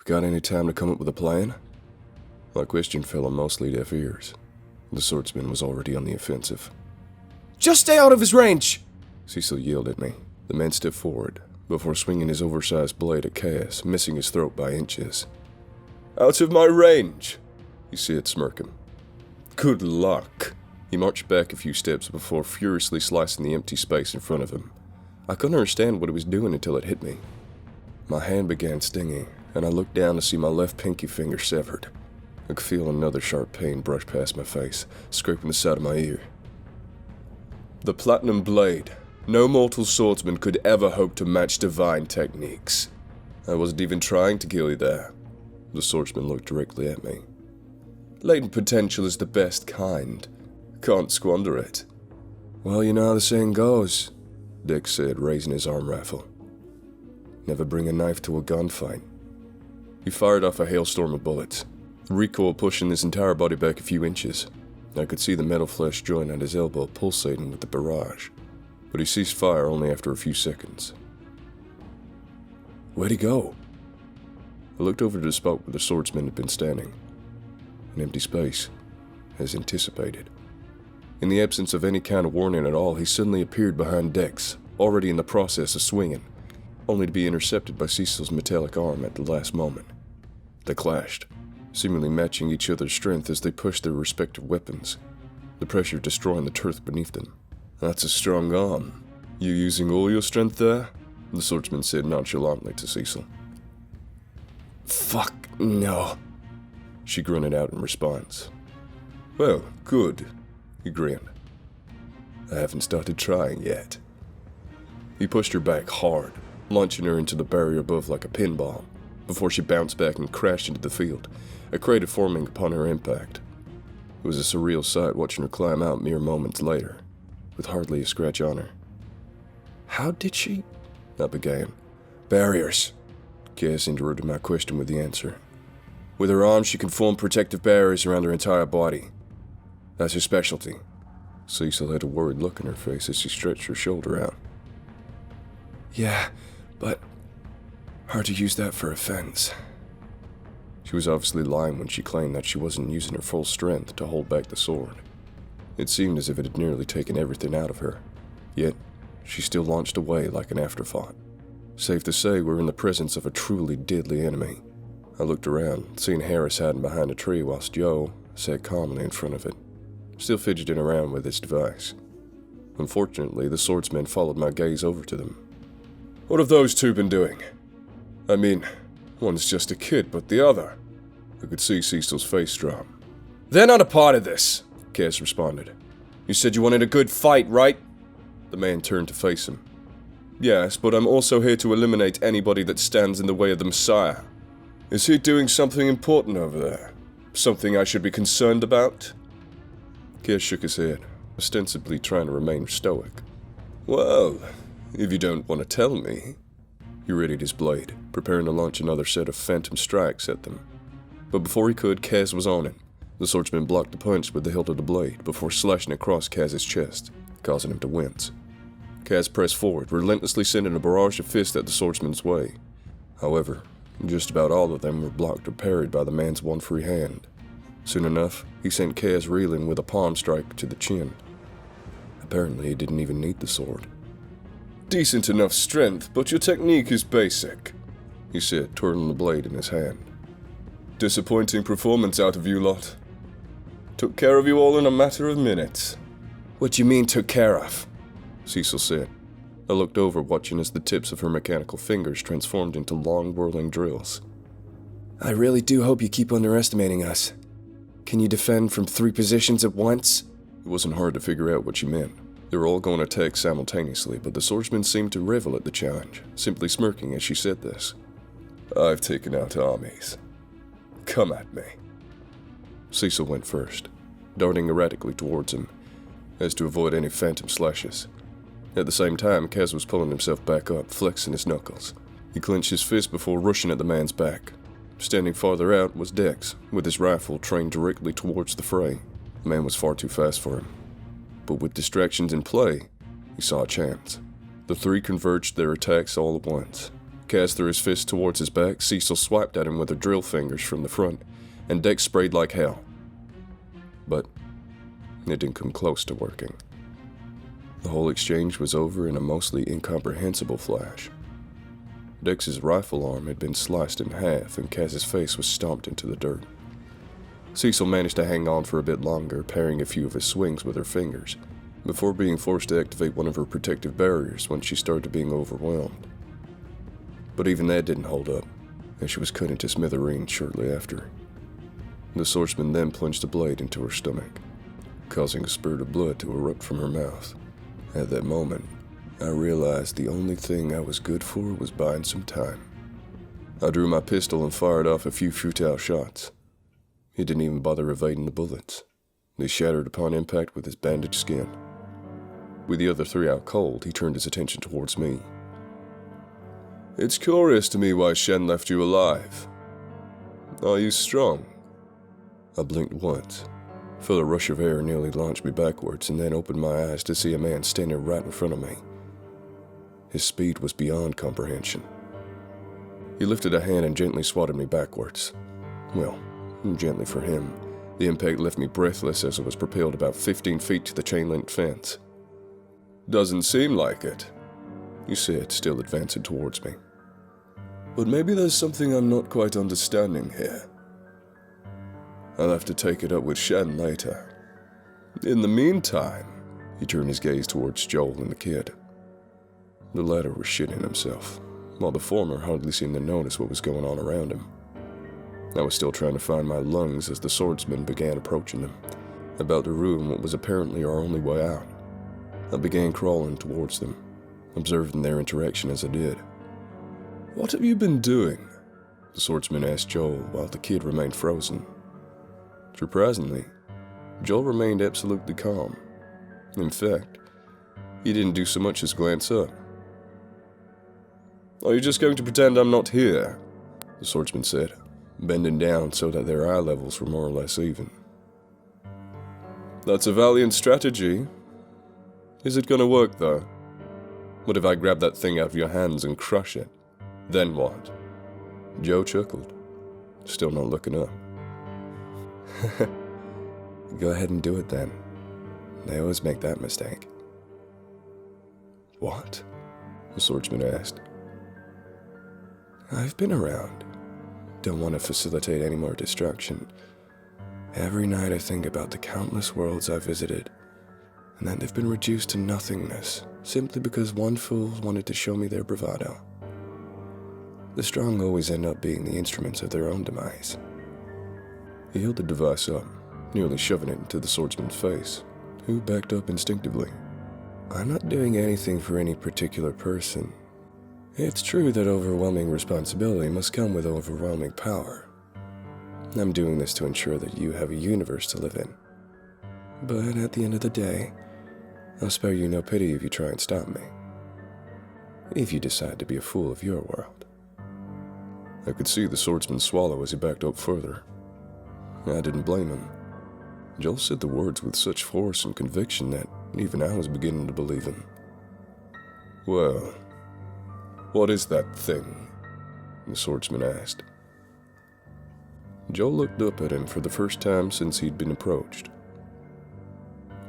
Got any time to come up with a plan? My question fell on mostly deaf ears. The swordsman was already on the offensive. Just stay out of his range! Cecil yelled at me. The man stepped forward, before swinging his oversized blade at Cass, missing his throat by inches. Out of my range, he said, smirking. Good luck. He marched back a few steps before furiously slicing the empty space in front of him. I couldn't understand what he was doing until it hit me. My hand began stinging, and I looked down to see my left pinky finger severed. I could feel another sharp pain brush past my face, scraping the side of my ear. The platinum blade. No mortal swordsman could ever hope to match divine techniques. I wasn't even trying to kill you there. The swordsman looked directly at me. Latent potential is the best kind. Can't squander it. Well, you know how the saying goes, Dick said, raising his arm rifle. Never bring a knife to a gunfight. He fired off a hailstorm of bullets, the recoil pushing his entire body back a few inches. I could see the metal flesh joint at his elbow pulsating with the barrage, but he ceased fire only after a few seconds. Where'd he go? I looked over to the spot where the swordsman had been standing. An empty space, as anticipated. In the absence of any kind of warning at all, he suddenly appeared behind Dex, already in the process of swinging, only to be intercepted by Cecil's metallic arm at the last moment. They clashed, seemingly matching each other's strength as they pushed their respective weapons, the pressure destroying the turf beneath them. That's a strong arm. You using all your strength there? The swordsman said nonchalantly to Cecil. Fuck, no. She grunted out in response. Well, good, he grinned. I haven't started trying yet. He pushed her back hard, launching her into the barrier above like a pinball, before she bounced back and crashed into the field, a crater forming upon her impact. It was a surreal sight watching her climb out mere moments later, with hardly a scratch on her. How did she? I began. Barriers. Cass interrupted my question with the answer. With her arms, she can form protective barriers around her entire body. That's her specialty. Cecil had a worried look in her face as she stretched her shoulder out. Yeah, but hard to use that for offense. She was obviously lying when she claimed that she wasn't using her full strength to hold back the sword. It seemed as if it had nearly taken everything out of her. Yet, she still launched away like an afterthought. Safe to say, we're in the presence of a truly deadly enemy. I looked around, seeing Harris hiding behind a tree whilst Joe sat calmly in front of it, still fidgeting around with his device. Unfortunately, the swordsman followed my gaze over to them. What have those two been doing? I mean, one's just a kid, but the other... I could see Cecil's face drop. They're not a part of this, Cass responded. You said you wanted a good fight, right? The man turned to face him. Yes, but I'm also here to eliminate anybody that stands in the way of the Messiah. Is he doing something important over there? Something I should be concerned about? Cass shook his head, ostensibly trying to remain stoic. Well, if you don't want to tell me. He readied his blade, preparing to launch another set of phantom strikes at them. But before he could, Cass was on him. The swordsman blocked the punch with the hilt of the blade before slashing across Cass's chest, causing him to wince. Cass pressed forward, relentlessly sending a barrage of fists at the swordsman's way. However, just about all of them were blocked or parried by the man's one free hand. Soon enough, he sent Cass reeling with a palm strike to the chin. Apparently, he didn't even need the sword. Decent enough strength, but your technique is basic, he said, twirling the blade in his hand. Disappointing performance out of you lot. Took care of you all in a matter of minutes. What do you mean, took care of? Cecil said. I looked over, watching as the tips of her mechanical fingers transformed into long, whirling drills. I really do hope you keep underestimating us. Can you defend from 3 positions at once? It wasn't hard to figure out what she meant. They were all going to attack simultaneously, but the swordsman seemed to revel at the challenge, simply smirking as she said this. I've taken out armies. Come at me. Cecil went first, darting erratically towards him, as to avoid any phantom slashes. At the same time, Cass was pulling himself back up, flexing his knuckles. He clenched his fist before rushing at the man's back. Standing farther out was Dex, with his rifle trained directly towards the fray. The man was far too fast for him. But with distractions in play, he saw a chance. The three converged their attacks all at once, Kaz threw his fist towards his back, Cecil swiped at him with her drill fingers from the front, and Dex sprayed like hell. But it didn't come close to working. The whole exchange was over in a mostly incomprehensible flash. Dex's rifle arm had been sliced in half, and Kaz's face was stomped into the dirt. Cecil managed to hang on for a bit longer, parrying a few of his swings with her fingers, before being forced to activate one of her protective barriers when she started being overwhelmed. But even that didn't hold up, as she was cut into smithereens shortly after. The swordsman then plunged a blade into her stomach, causing a spurt of blood to erupt from her mouth. At that moment, I realized the only thing I was good for was buying some time. I drew my pistol and fired off a few futile shots. He didn't even bother evading the bullets. They shattered upon impact with his bandaged skin. With the other three out cold, he turned his attention towards me. "It's curious to me why Shen left you alive. Are you strong?" I blinked once, felt a rush of air nearly launched me backwards, and then opened my eyes to see a man standing right in front of me. His speed was beyond comprehension. He lifted a hand and gently swatted me backwards. Well, gently for him. The impact left me breathless as I was propelled about 15 feet to the chain-link fence. "Doesn't seem like it," he said, still advancing towards me. "But maybe there's something I'm not quite understanding here. I'll have to take it up with Shen later. In the meantime," he turned his gaze towards Joel and the kid. The latter was shitting himself, while the former hardly seemed to notice what was going on around him. I was still trying to find my lungs as the swordsman began approaching them, about to ruin what was apparently our only way out. I began crawling towards them, observing their interaction as I did. "What have you been doing?" the swordsman asked Joel, while the kid remained frozen. Surprisingly, Joel remained absolutely calm. In fact, he didn't do so much as glance up. "Are you just going to pretend I'm not here?" the swordsman said, bending down so that their eye levels were more or less even. "That's a valiant strategy. Is it gonna work, though? What if I grab that thing out of your hands and crush it? Then what?" Joe chuckled, still not looking up. "Go ahead and do it then. They always make that mistake." "What?" the swordsman asked. "I've been around. Don't want to facilitate any more destruction. Every night I think about the countless worlds I've visited, and that they've been reduced to nothingness simply because one fool wanted to show me their bravado. The strong always end up being the instruments of their own demise." He held the device up, nearly shoving it into the swordsman's face, who backed up instinctively. "I'm not doing anything for any particular person. It's true that overwhelming responsibility must come with overwhelming power. I'm doing this to ensure that you have a universe to live in. But at the end of the day, I'll spare you no pity if you try and stop me. If you decide to be a fool of your world." I could see the swordsman swallow as he backed up further. I didn't blame him. Joel said the words with such force and conviction that even I was beginning to believe him. "Well, what is that thing?" the swordsman asked. Joel looked up at him for the first time since he'd been approached.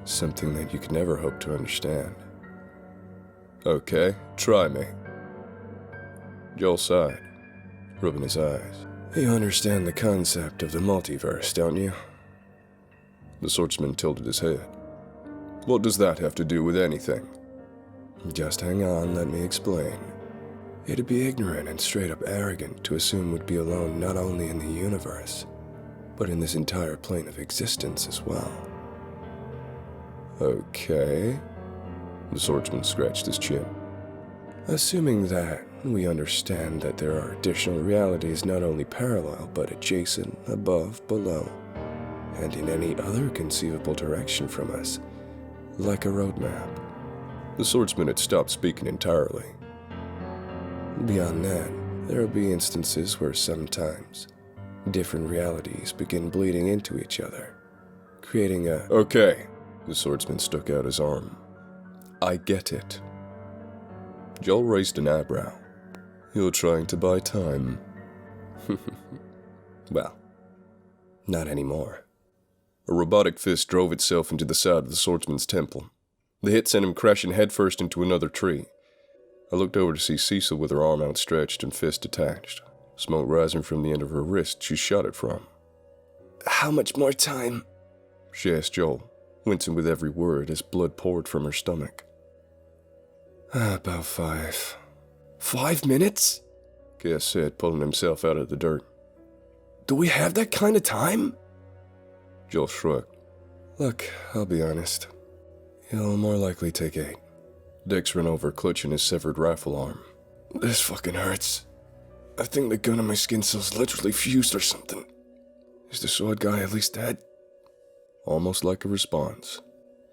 "Something that you could never hope to understand." "Okay, try me." Joel sighed, rubbing his eyes. "You understand the concept of the multiverse, don't you?" The swordsman tilted his head. "What does that have to do with anything?" "Just hang on, let me explain. It'd be ignorant and straight up arrogant to assume we'd be alone not only in the universe, but in this entire plane of existence as well." "Okay." The swordsman scratched his chin. "Assuming that we understand that there are additional realities not only parallel but adjacent, above, below, and in any other conceivable direction from us, like a roadmap." The swordsman had stopped speaking entirely. "Beyond that, there will be instances where sometimes different realities begin bleeding into each other, creating a..." "Okay," the swordsman stuck out his arm. "I get it." Joel raised an eyebrow. You're trying to buy time. Well, not anymore. A robotic fist drove itself into the side of the swordsman's temple. The hit sent him crashing headfirst into another tree. I looked over to see Cecil with her arm outstretched and fist attached, smoke rising from the end of her wrist she shot it from. How much more time? She asked Joel, wincing with every word as blood poured from her stomach. About 5. 5 minutes? Gas said, pulling himself out of the dirt. Do we have that kind of time? Joel shrugged. Look, I'll be honest. You'll more likely take 8. Dex ran over, clutching his severed rifle arm. This fucking hurts. I think the gun in my skin cell's literally fused or something. Is the sword guy at least dead? Almost like a response,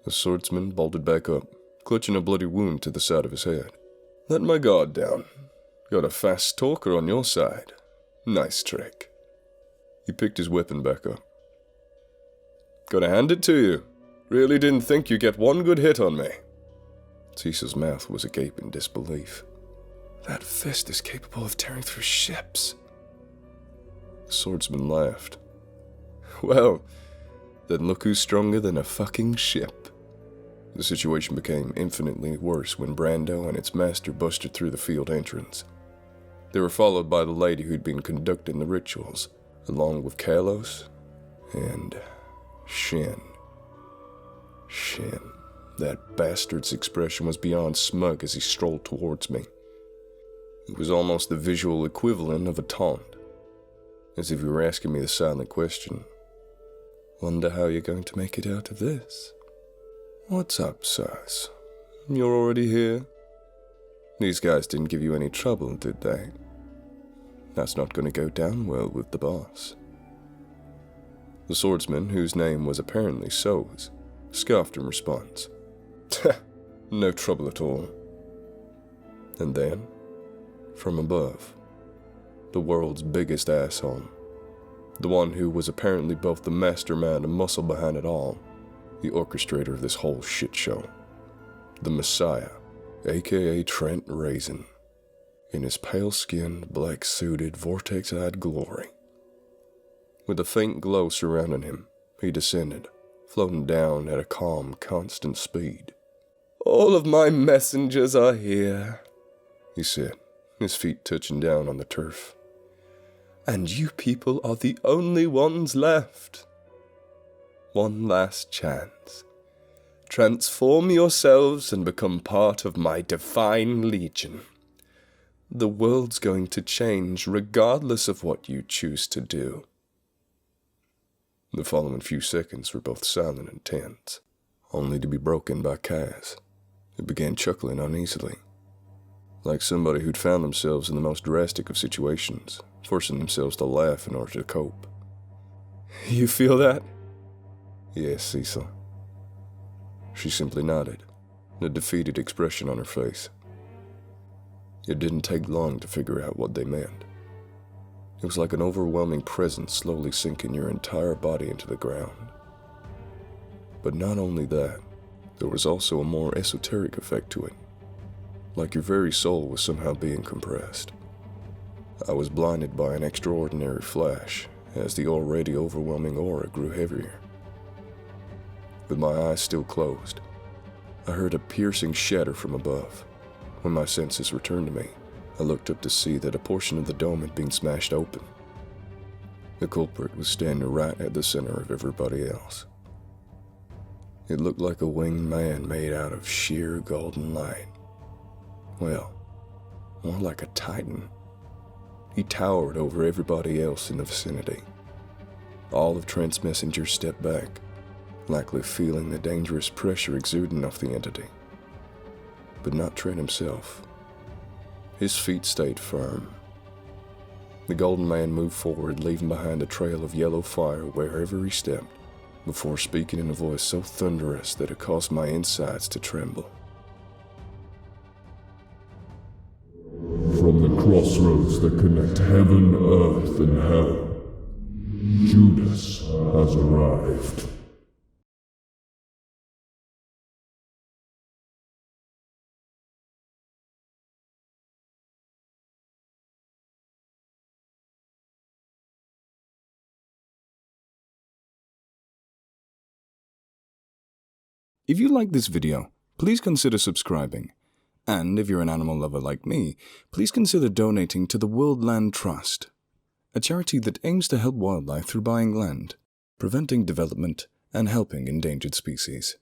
the swordsman bolted back up, clutching a bloody wound to the side of his head. Let my guard down. Got a fast talker on your side. Nice trick. He picked his weapon back up. Gotta hand it to you. Really didn't think you'd get one good hit on me. Cecil's mouth was agape in disbelief. That fist is capable of tearing through ships. The swordsman laughed. Well, then look who's stronger than a fucking ship. The situation became infinitely worse when Brando and its master busted through the field entrance. They were followed by the lady who'd been conducting the rituals, along with Kalos and Shin. Shin. That bastard's expression was beyond smug as he strolled towards me. It was almost the visual equivalent of a taunt, as if he were asking me the silent question. Wonder how you're going to make it out of this? What's up, sirs? You're already here? These guys didn't give you any trouble, did they? That's not going to go down well with the boss. The swordsman, whose name was apparently Soz, scoffed in response. No trouble at all. And then, from above, the world's biggest asshole, the one who was apparently both the mastermind and muscle behind it all, the orchestrator of this whole shit show, the Messiah, aka Trent Raisin, in his pale-skinned, black-suited, vortex-eyed glory. With a faint glow surrounding him, he descended, floating down at a calm, constant speed. All of my messengers are here, he said, his feet touching down on the turf. And you people are the only ones left. One last chance. Transform yourselves and become part of my divine legion. The world's going to change regardless of what you choose to do. The following few seconds were both silent and tense, only to be broken by Kaz, who began chuckling uneasily, like somebody who'd found themselves in the most drastic of situations, forcing themselves to laugh in order to cope. You feel that? Yes, Cecil. She simply nodded, a defeated expression on her face. It didn't take long to figure out what they meant. It was like an overwhelming presence slowly sinking your entire body into the ground. But not only that, there was also a more esoteric effect to it, like your very soul was somehow being compressed. I was blinded by an extraordinary flash as the already overwhelming aura grew heavier. With my eyes still closed, I heard a piercing shatter from above. When my senses returned to me, I looked up to see that a portion of the dome had been smashed open. The culprit was standing right at the center of everybody else. It looked like a winged man made out of sheer golden light. Well, more like a titan. He towered over everybody else in the vicinity. All of Trent's messengers stepped back, likely feeling the dangerous pressure exuding off the entity. But not Trent himself. His feet stayed firm. The golden man moved forward, leaving behind a trail of yellow fire wherever he stepped, before speaking in a voice so thunderous that it caused my insides to tremble. From the crossroads that connect heaven, earth, and hell, Judas has arrived. If you like this video, please consider subscribing. And if you're an animal lover like me, please consider donating to the World Land Trust, a charity that aims to help wildlife through buying land, preventing development, and helping endangered species.